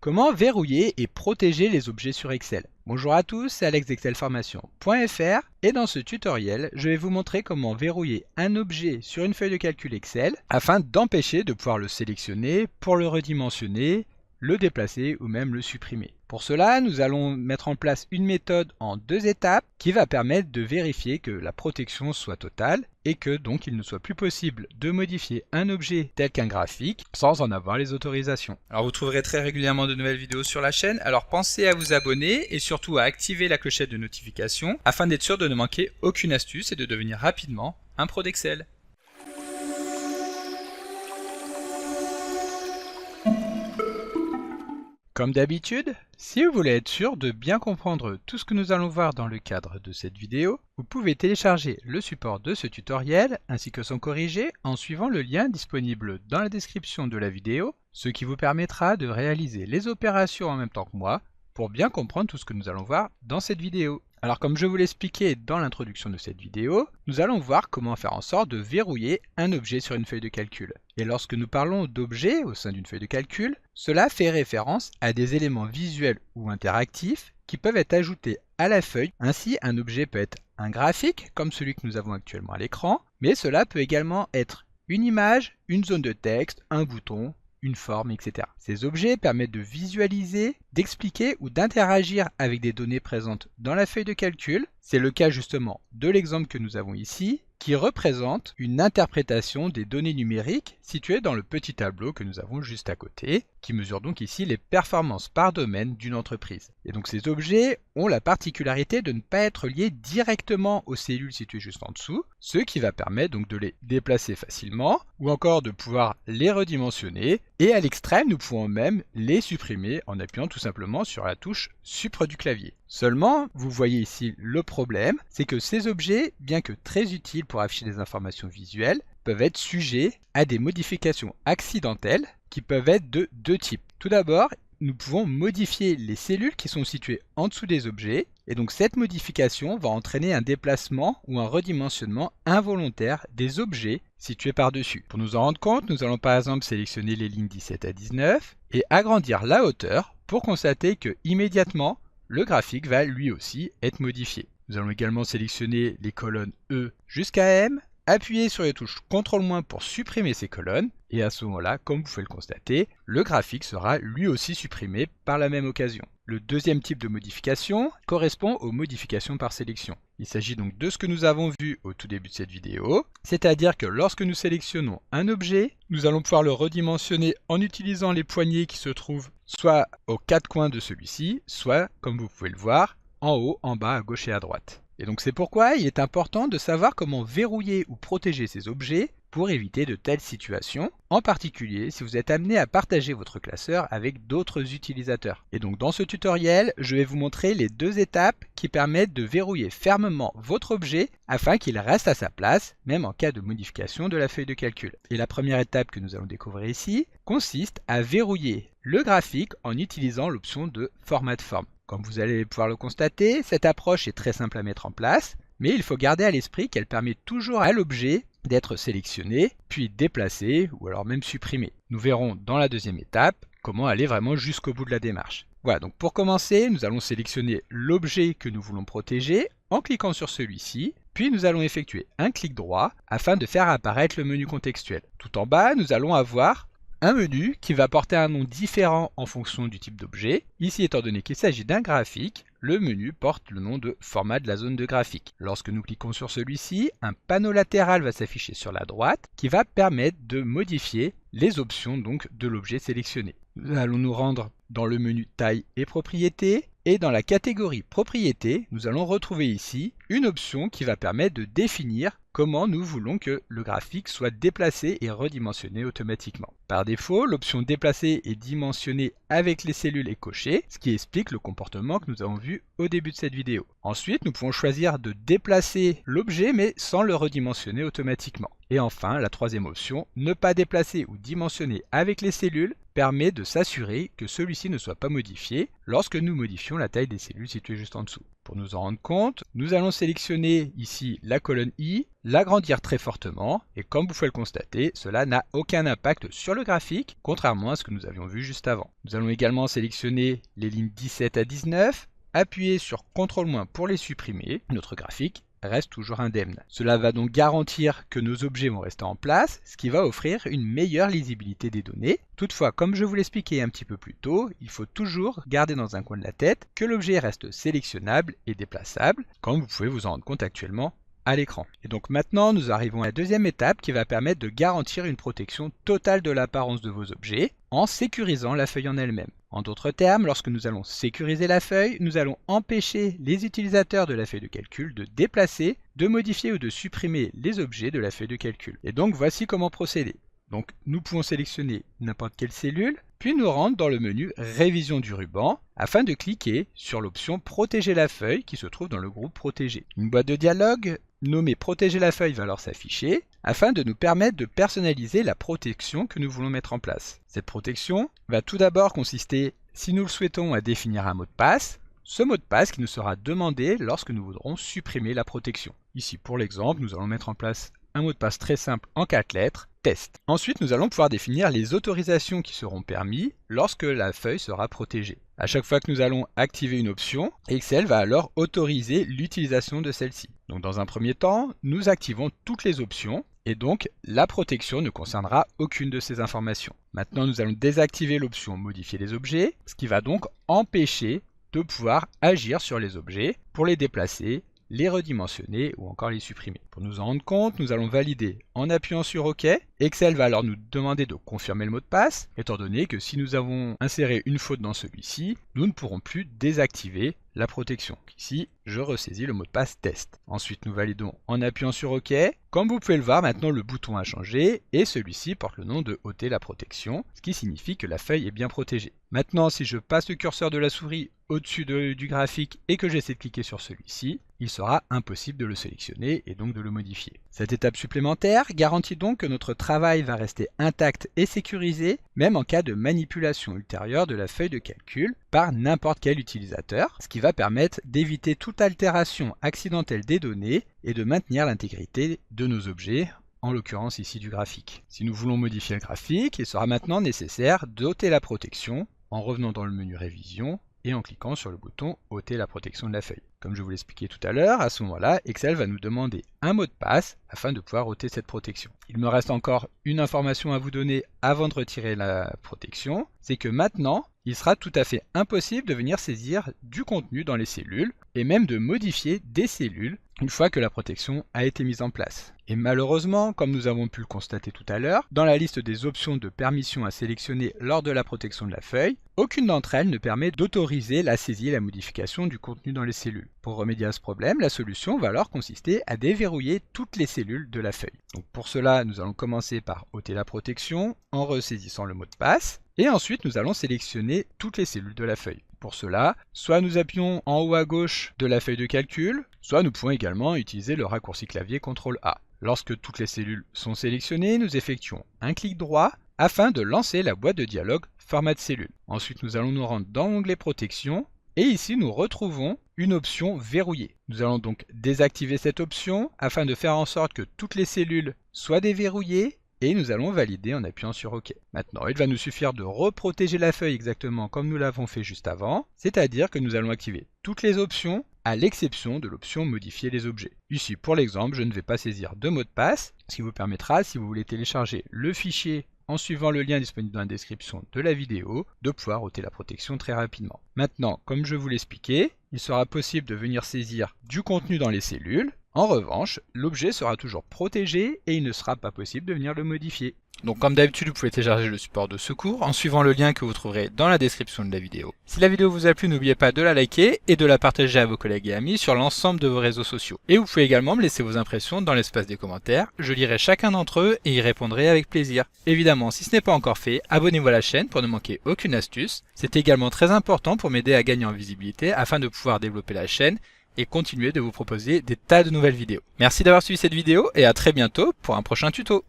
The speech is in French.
Comment verrouiller et protéger les objets sur Excel? Bonjour à tous, c'est Alex d'excelformation.fr et dans ce tutoriel, je vais vous montrer comment verrouiller un objet sur une feuille de calcul Excel afin d'empêcher de pouvoir le sélectionner pour le redimensionner, le déplacer ou même le supprimer. Pour cela, nous allons mettre en place une méthode en 2 étapes qui va permettre de vérifier que la protection soit totale et que donc il ne soit plus possible de modifier un objet tel qu'un graphique sans en avoir les autorisations. Alors vous trouverez très régulièrement de nouvelles vidéos sur la chaîne, alors pensez à vous abonner et surtout à activer la clochette de notification afin d'être sûr de ne manquer aucune astuce et de devenir rapidement un pro d'Excel. Comme d'habitude, si vous voulez être sûr de bien comprendre tout ce que nous allons voir dans le cadre de cette vidéo, vous pouvez télécharger le support de ce tutoriel ainsi que son corrigé en suivant le lien disponible dans la description de la vidéo, ce qui vous permettra de réaliser les opérations en même temps que moi pour bien comprendre tout ce que nous allons voir dans cette vidéo. Alors comme je vous l'expliquais dans l'introduction de cette vidéo, nous allons voir comment faire en sorte de verrouiller un objet sur une feuille de calcul. Et lorsque nous parlons d'objets au sein d'une feuille de calcul, cela fait référence à des éléments visuels ou interactifs qui peuvent être ajoutés à la feuille. Ainsi, un objet peut être un graphique, comme celui que nous avons actuellement à l'écran, mais cela peut également être une image, une zone de texte, un bouton, une forme, etc. Ces objets permettent de visualiser, d'expliquer ou d'interagir avec des données présentes dans la feuille de calcul. C'est le cas justement de l'exemple que nous avons ici, qui représente une interprétation des données numériques situées dans le petit tableau que nous avons juste à côté, qui mesure donc ici les performances par domaine d'une entreprise. Et donc ces objets ont la particularité de ne pas être liés directement aux cellules situées juste en dessous, ce qui va permettre donc de les déplacer facilement, ou encore de pouvoir les redimensionner, et à l'extrême nous pouvons même les supprimer en appuyant tout simplement sur la touche Supre du clavier. Seulement, vous voyez ici le problème, c'est que ces objets, bien que très utiles pour afficher des informations visuelles, peuvent être sujets à des modifications accidentelles qui peuvent être de deux types. Tout d'abord, nous pouvons modifier les cellules qui sont situées en dessous des objets, et donc cette modification va entraîner un déplacement ou un redimensionnement involontaire des objets situés par-dessus. Pour nous en rendre compte, nous allons par exemple sélectionner les lignes 17 à 19 et agrandir la hauteur pour constater que immédiatement le graphique va lui aussi être modifié. Nous allons également sélectionner les colonnes E jusqu'à M, appuyer sur les touches CTRL- pour supprimer ces colonnes, et à ce moment-là, comme vous pouvez le constater, le graphique sera lui aussi supprimé par la même occasion. Le deuxième type de modification correspond aux modifications par sélection. Il s'agit donc de ce que nous avons vu au tout début de cette vidéo, c'est-à-dire que lorsque nous sélectionnons un objet, nous allons pouvoir le redimensionner en utilisant les poignées qui se trouvent soit aux 4 coins de celui-ci, soit, comme vous pouvez le voir, en haut, en bas, à gauche et à droite. Et donc c'est pourquoi il est important de savoir comment verrouiller ou protéger ces objets pour éviter de telles situations, en particulier si vous êtes amené à partager votre classeur avec d'autres utilisateurs. Et donc dans ce tutoriel, je vais vous montrer les 2 étapes qui permettent de verrouiller fermement votre objet afin qu'il reste à sa place, même en cas de modification de la feuille de calcul. Et la première étape que nous allons découvrir ici consiste à verrouiller le graphique en utilisant l'option de Format Form. Comme vous allez pouvoir le constater, cette approche est très simple à mettre en place, mais il faut garder à l'esprit qu'elle permet toujours à l'objet d'être sélectionné, puis déplacé ou alors même supprimé. Nous verrons dans la deuxième étape comment aller vraiment jusqu'au bout de la démarche. Voilà, donc pour commencer, nous allons sélectionner l'objet que nous voulons protéger en cliquant sur celui-ci, puis nous allons effectuer un clic droit afin de faire apparaître le menu contextuel. Tout en bas, nous allons avoir un menu qui va porter un nom différent en fonction du type d'objet. Ici, étant donné qu'il s'agit d'un graphique, le menu porte le nom de format de la zone de graphique. Lorsque nous cliquons sur celui-ci, un panneau latéral va s'afficher sur la droite qui va permettre de modifier les options donc de l'objet sélectionné. Nous allons nous rendre dans le menu taille et propriétés. Et dans la catégorie propriétés, nous allons retrouver ici une option qui va permettre de définir comment nous voulons que le graphique soit déplacé et redimensionné automatiquement. Par défaut, l'option déplacer et dimensionner avec les cellules est cochée, ce qui explique le comportement que nous avons vu au début de cette vidéo. Ensuite, nous pouvons choisir de déplacer l'objet mais sans le redimensionner automatiquement. Et enfin, la troisième option, ne pas déplacer ou dimensionner avec les cellules, permet de s'assurer que celui-ci celui-ci ne soit pas modifié lorsque nous modifions la taille des cellules situées juste en dessous. Pour nous en rendre compte, nous allons sélectionner ici la colonne I, l'agrandir très fortement, et comme vous pouvez le constater, cela n'a aucun impact sur le graphique, contrairement à ce que nous avions vu juste avant. Nous allons également sélectionner les lignes 17 à 19, appuyer sur CTRL- pour les supprimer. Notre graphique reste toujours indemne. Cela va donc garantir que nos objets vont rester en place, ce qui va offrir une meilleure lisibilité des données. Toutefois, comme je vous l'expliquais un petit peu plus tôt, il faut toujours garder dans un coin de la tête que l'objet reste sélectionnable et déplaçable, comme vous pouvez vous en rendre compte actuellement à l'écran. Et donc maintenant, nous arrivons à la deuxième étape qui va permettre de garantir une protection totale de l'apparence de vos objets en sécurisant la feuille en elle-même. En d'autres termes, lorsque nous allons sécuriser la feuille, nous allons empêcher les utilisateurs de la feuille de calcul de déplacer, de modifier ou de supprimer les objets de la feuille de calcul. Et donc voici comment procéder. Donc nous pouvons sélectionner n'importe quelle cellule, puis nous rendre dans le menu Révision du ruban afin de cliquer sur l'option Protéger la feuille qui se trouve dans le groupe Protéger. Une boîte de dialogue nommée Protéger la feuille va alors s'afficher afin de nous permettre de personnaliser la protection que nous voulons mettre en place. Cette protection va tout d'abord consister, si nous le souhaitons, à définir un mot de passe. Ce mot de passe qui nous sera demandé lorsque nous voudrons supprimer la protection. Ici pour l'exemple, nous allons mettre en place un mot de passe très simple en 4 lettres, test. Ensuite, nous allons pouvoir définir les autorisations qui seront permises lorsque la feuille sera protégée. À chaque fois que nous allons activer une option, Excel va alors autoriser l'utilisation de celle-ci. Donc dans un premier temps, nous activons toutes les options et donc la protection ne concernera aucune de ces informations. Maintenant, nous allons désactiver l'option modifier les objets, ce qui va donc empêcher de pouvoir agir sur les objets pour les déplacer, les redimensionner ou encore les supprimer. Pour nous en rendre compte, nous allons valider en appuyant sur OK. Excel va alors nous demander de confirmer le mot de passe, étant donné que si nous avons inséré une faute dans celui-ci, nous ne pourrons plus désactiver la protection. Ici, je ressaisis le mot de passe test. Ensuite, nous validons en appuyant sur OK. Comme vous pouvez le voir, maintenant le bouton a changé et celui-ci porte le nom de ôter la protection, ce qui signifie que la feuille est bien protégée. Maintenant, si je passe le curseur de la souris au-dessus du graphique et que j'essaie de cliquer sur celui-ci, il sera impossible de le sélectionner et donc de le modifier. Cette étape supplémentaire garantit donc que notre travail va rester intact et sécurisé, même en cas de manipulation ultérieure de la feuille de calcul par n'importe quel utilisateur, ce qui va permettre d'éviter toute altération accidentelle des données et de maintenir l'intégrité de nos objets, en l'occurrence ici du graphique. Si nous voulons modifier le graphique, il sera maintenant nécessaire d'ôter la protection en revenant dans le menu Révision et en cliquant sur le bouton ôter la protection de la feuille. Comme je vous l'expliquais tout à l'heure, à ce moment-là, Excel va nous demander un mot de passe afin de pouvoir ôter cette protection. Il me reste encore une information à vous donner avant de retirer la protection, c'est que maintenant, il sera tout à fait impossible de venir saisir du contenu dans les cellules et même de modifier des cellules une fois que la protection a été mise en place. Et malheureusement, comme nous avons pu le constater tout à l'heure, dans la liste des options de permission à sélectionner lors de la protection de la feuille, aucune d'entre elles ne permet d'autoriser la saisie et la modification du contenu dans les cellules. Pour remédier à ce problème, la solution va alors consister à déverrouiller toutes les cellules de la feuille. Donc pour cela, nous allons commencer par ôter la protection en ressaisissant le mot de passe. Et ensuite, nous allons sélectionner toutes les cellules de la feuille. Pour cela, soit nous appuyons en haut à gauche de la feuille de calcul, soit nous pouvons également utiliser le raccourci clavier CTRL-A. Lorsque toutes les cellules sont sélectionnées, nous effectuons un clic droit afin de lancer la boîte de dialogue Format de cellule. Ensuite, nous allons nous rendre dans l'onglet Protection et ici, nous retrouvons une option Verrouiller. Nous allons donc désactiver cette option afin de faire en sorte que toutes les cellules soient déverrouillées et nous allons valider en appuyant sur OK. Maintenant, il va nous suffire de reprotéger la feuille exactement comme nous l'avons fait juste avant, c'est-à-dire que nous allons activer toutes les options à l'exception de l'option Modifier les objets. Ici, pour l'exemple, je ne vais pas saisir de mot de passe, ce qui vous permettra, si vous voulez télécharger le fichier en suivant le lien disponible dans la description de la vidéo, de pouvoir ôter la protection très rapidement. Maintenant, comme je vous l'expliquais, il sera possible de venir saisir du contenu dans les cellules. En revanche, l'objet sera toujours protégé et il ne sera pas possible de venir le modifier. Donc comme d'habitude, vous pouvez télécharger le support de secours en suivant le lien que vous trouverez dans la description de la vidéo. Si la vidéo vous a plu, n'oubliez pas de la liker et de la partager à vos collègues et amis sur l'ensemble de vos réseaux sociaux. Et vous pouvez également me laisser vos impressions dans l'espace des commentaires, je lirai chacun d'entre eux et y répondrai avec plaisir. Évidemment, si ce n'est pas encore fait, abonnez-vous à la chaîne pour ne manquer aucune astuce. C'est également très important pour m'aider à gagner en visibilité afin de pouvoir développer la chaîne et continuer de vous proposer des tas de nouvelles vidéos. Merci d'avoir suivi cette vidéo et à très bientôt pour un prochain tuto.